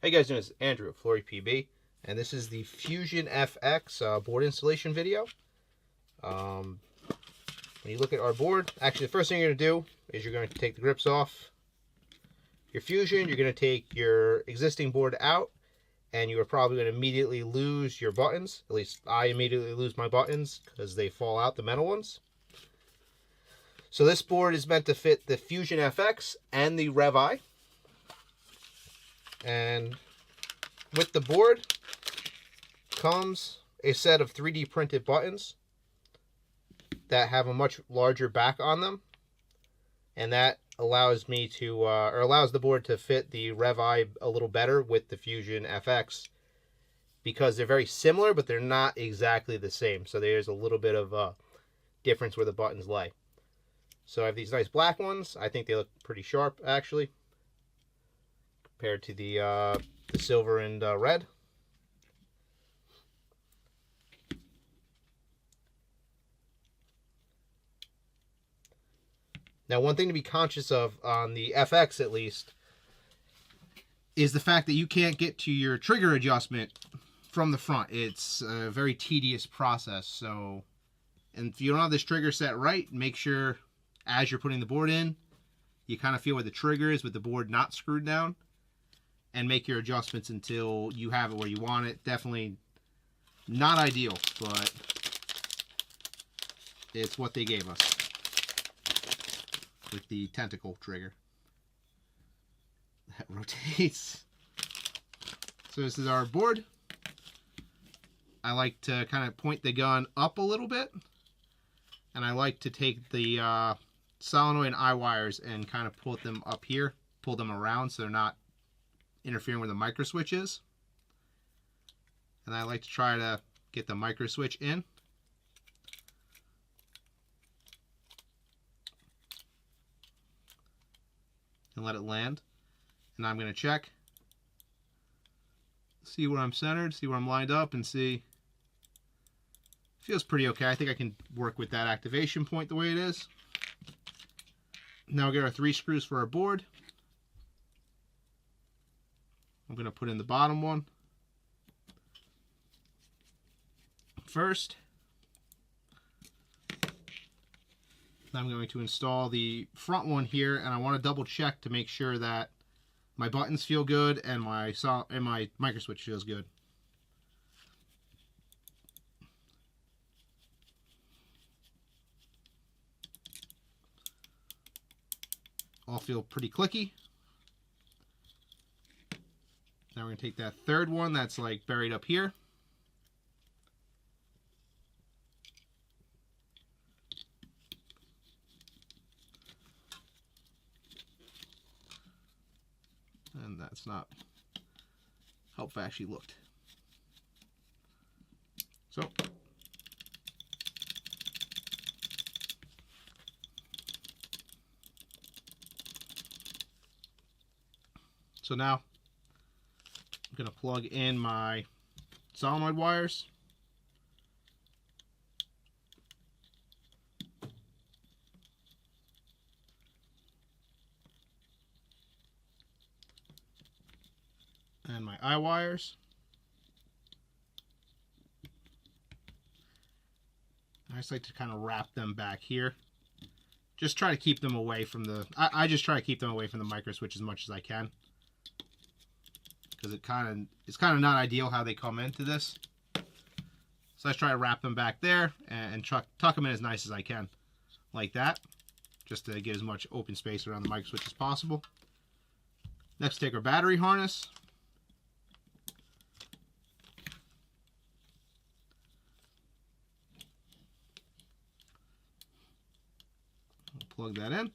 Hey guys, this is Andrew of FloryPB, and this is the Fusion FX board installation video. When you look at our board, actually the first thing you're going to do is you're going to take the grips off your Fusion. You're going to take your existing board out, and you are probably going to immediately lose your buttons. At least I immediately lose my buttons because they fall out, the metal ones. So this board is meant to fit the Fusion FX and the Rev-I. And with the board comes a set of 3D printed buttons that have a much larger back on them, and that allows me to allows the board to fit the Rev-I a little better with the Fusion FX, because they're very similar but they're not exactly the same. So there's a little bit of a difference where the buttons lay. So I have these nice black ones. I think they look pretty sharp actually, compared to the silver and red. Now, one thing to be conscious of on the FX at least is the fact that you can't get to your trigger adjustment from the front. It's a very tedious process. So, and if you don't have this trigger set right, make sure as you're putting the board in, you kind of feel where the trigger is with the board not screwed down, and make your adjustments until you have it where you want it. Definitely not ideal, but it's what they gave us with the tentacle trigger that rotates. So this is our board. I like to kind of point the gun up a little bit, and I like to take the solenoid and eye wires and kind of pull them up here, pull them around so they're not interfering where the micro switch is. And I like to try to get the micro switch in. And let it land. And I'm going to check, see where I'm centered, see where I'm lined up, and see. Feels pretty okay. I think I can work with that activation point the way it is. Now we'll get our 3 screws for our board. I'm going to put in the bottom one first. I'm going to install the front one here, and I want to double check to make sure that my buttons feel good and my micro switch feels good. All feel pretty clicky. Now we're going to take that third one that's like buried up here. And that's not how it actually looked. So now I'm going to plug in my solenoid wires. And my eye wires. I just like to kind of wrap them back here. Just try to keep them away from the, I just try to keep them away from the micro switch as much as I can, because it's kind of not ideal how they come into this. So I try to wrap them back there and tuck them in as nice as I can, like that, just to get as much open space around the micro switch as possible. Next, take our battery harness. Plug that in.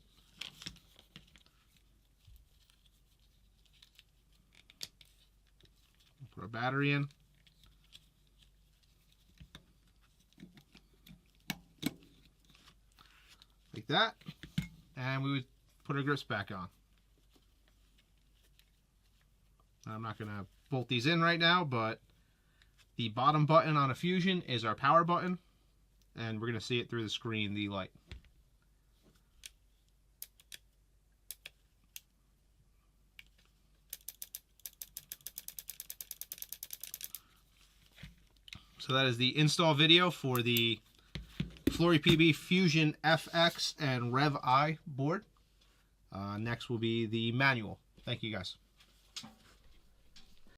Put our battery in. Like that. And we would put our grips back on. I'm not going to bolt these in right now, but the bottom button on a Fusion is our power button. And we're going to see it through the screen, the light. So that is the install video for the FloryPB Fusion FX and Rev-I board. Next will be the manual. Thank you guys.